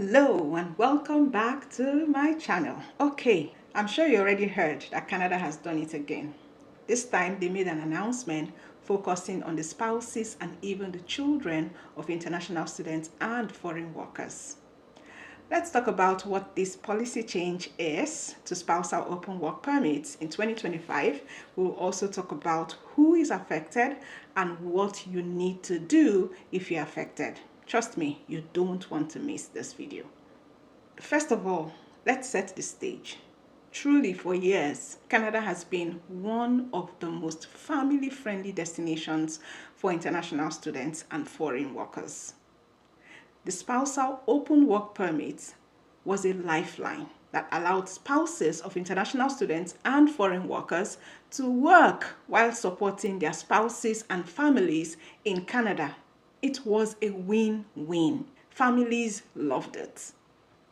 Hello and welcome back to my channel. Okay, I'm sure you already heard that Canada has done it again. This time they made an announcement focusing on the spouses and even the children of international students and foreign workers. Let's talk about what this policy change is to spousal open work permits in 2025. We'll also talk about who is affected and what you need to do if you're affected. Trust me, you don't want to miss this video. First of all, let's set the stage. Truly, for years, Canada has been one of the most family-friendly destinations for international students and foreign workers. The spousal open work permit was a lifeline that allowed spouses of international students and foreign workers to work while supporting their spouses and families in Canada. It was a win-win. Families loved it.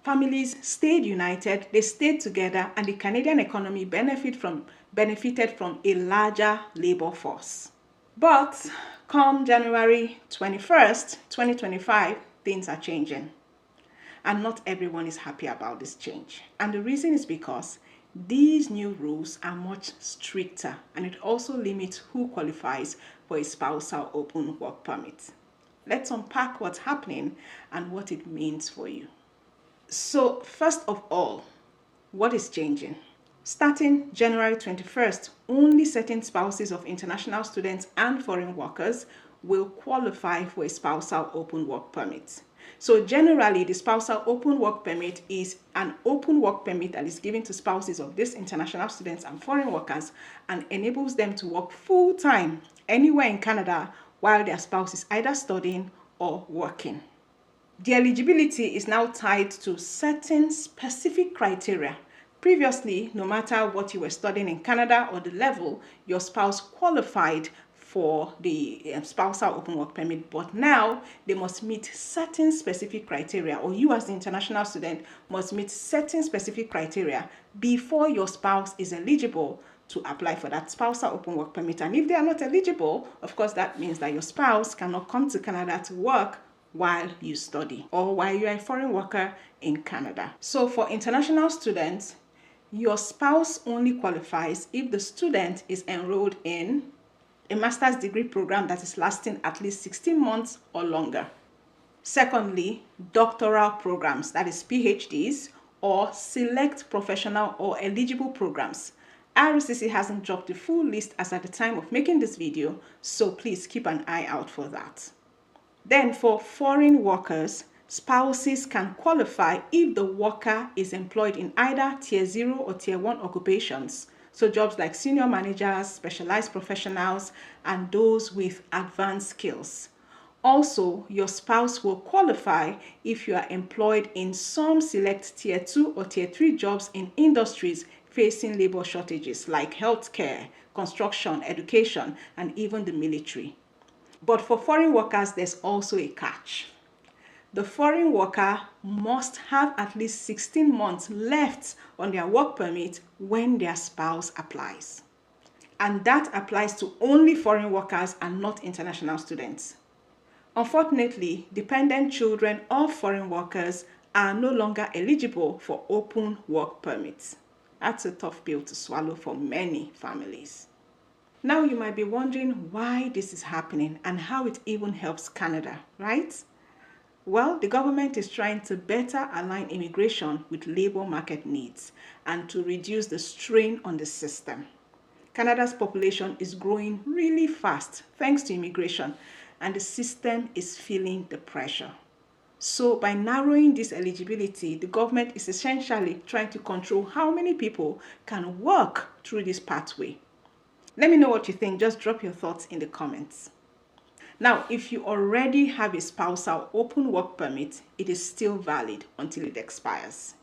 Families stayed united, they stayed together, and the Canadian economy benefited from a larger labor force. But come January 21st, 2025, things are changing. And not everyone is happy about this change. And the reason is because these new rules are much stricter, and it also limits who qualifies for a spousal open work permit. Let's unpack what's happening and what it means for you. So first of all, what is changing? Starting January 21st, only certain spouses of international students and foreign workers will qualify for a spousal open work permit. So generally, the spousal open work permit is an open work permit that is given to spouses of these international students and foreign workers and enables them to work full-time anywhere in Canada while their spouse is either studying or working. The eligibility is now tied to certain specific criteria. Previously, no matter what you were studying in Canada or the level, your spouse qualified for the spousal open work permit, but now they must meet certain specific criteria, or you as the international student must meet certain specific criteria before your spouse is eligible to apply for that spousal open work permit. And if they are not eligible, of course, that means that your spouse cannot come to Canada to work while you study or while you are a foreign worker in Canada. So for international students, your spouse only qualifies if the student is enrolled in a master's degree program that is lasting at least 16 months or longer. Secondly, doctoral programs, that is PhDs, or select professional or eligible programs. RCC hasn't dropped the full list as at the time of making this video, so please keep an eye out for that. Then for foreign workers, spouses can qualify if the worker is employed in either Tier 0 or Tier 1 occupations. So jobs like senior managers, specialized professionals, and those with advanced skills. Also, your spouse will qualify if you are employed in some select Tier 2 or Tier 3 jobs in industries facing labor shortages like healthcare, construction, education, and even the military. But for foreign workers, there's also a catch. The foreign worker must have at least 16 months left on their work permit when their spouse applies. And that applies to only foreign workers and not international students. Unfortunately, dependent children of foreign workers are no longer eligible for open work permits. That's a tough pill to swallow for many families. Now you might be wondering why this is happening and how it even helps Canada, right? Well, the government is trying to better align immigration with labor market needs and to reduce the strain on the system. Canada's population is growing really fast thanks to immigration, and the system is feeling the pressure. So by narrowing this eligibility, the government is essentially trying to control how many people can work through this pathway. Let me know what you think. Just drop your thoughts in the comments. Now, if you already have a spousal open work permit, it is still valid until it expires.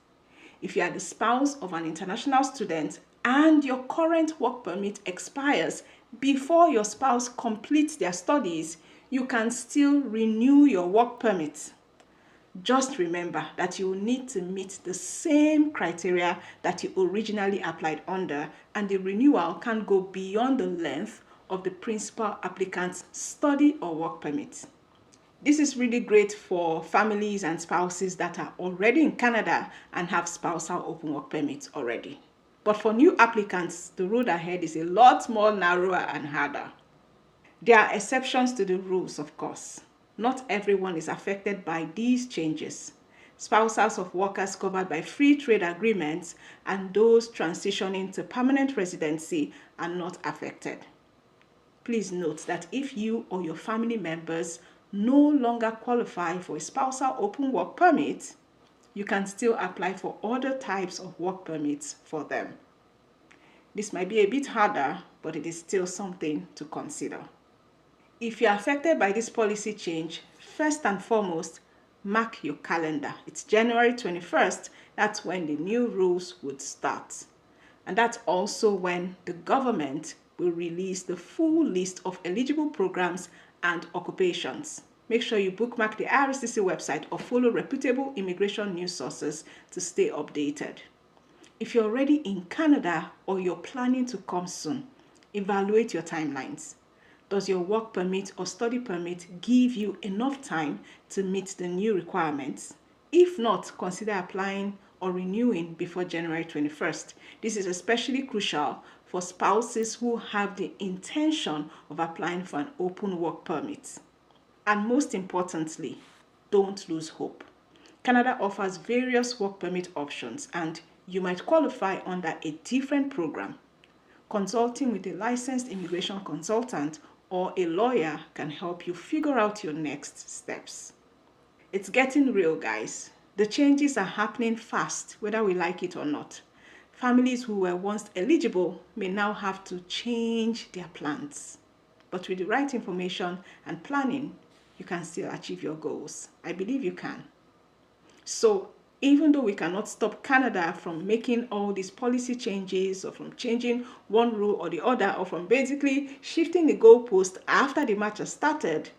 If you are the spouse of an international student and your current work permit expires before your spouse completes their studies, you can still renew your work permit. Just remember that you will need to meet the same criteria that you originally applied under, and the renewal can go beyond the length of the principal applicant's study or work permit. This is really great for families and spouses that are already in Canada and have spousal open work permits already. But for new applicants, the road ahead is a lot more narrower and harder. There are exceptions to the rules, of course. Not everyone is affected by these changes. Spouses of workers covered by free trade agreements and those transitioning to permanent residency are not affected. Please note that if you or your family members no longer qualify for a spousal open work permit, you can still apply for other types of work permits for them. This might be a bit harder, but it is still something to consider. If you're affected by this policy change, first and foremost, mark your calendar. It's January 21st. That's when the new rules would start. And that's also when the government will release the full list of eligible programs and occupations. Make sure you bookmark the IRCC website or follow reputable immigration news sources to stay updated. If you're already in Canada or you're planning to come soon, evaluate your timelines. Does your work permit or study permit give you enough time to meet the new requirements? If not, consider applying or renewing before January 21st. This is especially crucial for spouses who have the intention of applying for an open work permit. And most importantly, don't lose hope. Canada offers various work permit options and you might qualify under a different program. Consulting with a licensed immigration consultant or a lawyer can help you figure out your next steps. It's getting real, guys. The changes are happening fast, whether we like it or not. Families who were once eligible may now have to change their plans. But with the right information and planning, you can still achieve your goals. I believe you can. So even though we cannot stop Canada from making all these policy changes or from changing one rule or the other or from basically shifting the goalpost after the match has started,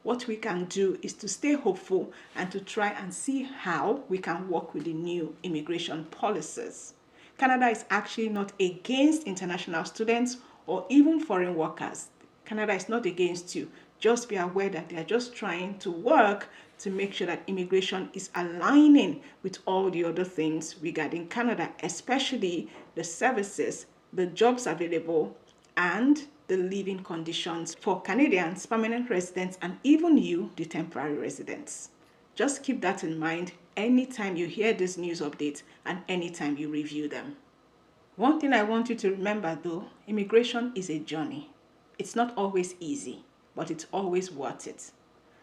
what we can do is to stay hopeful and to try and see how we can work with the new immigration policies. Canada is actually not against international students or even foreign workers. Canada is not against you. Just be aware that they are just trying to work to make sure that immigration is aligning with all the other things regarding Canada, especially the services, the jobs available, and the living conditions for Canadians, permanent residents, and even you, the temporary residents. Just keep that in mind anytime you hear this news update and anytime you review them. One thing I want you to remember though, immigration is a journey. It's not always easy, but it's always worth it.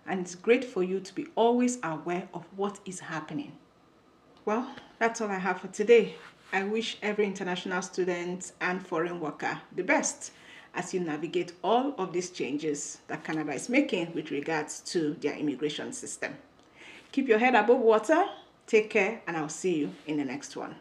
And it's great for you to be always aware of what is happening. Well, that's all I have for today. I wish every international student and foreign worker the best as you navigate all of these changes that Canada is making with regards to their immigration system. Keep your head above water, take care, and I'll see you in the next one.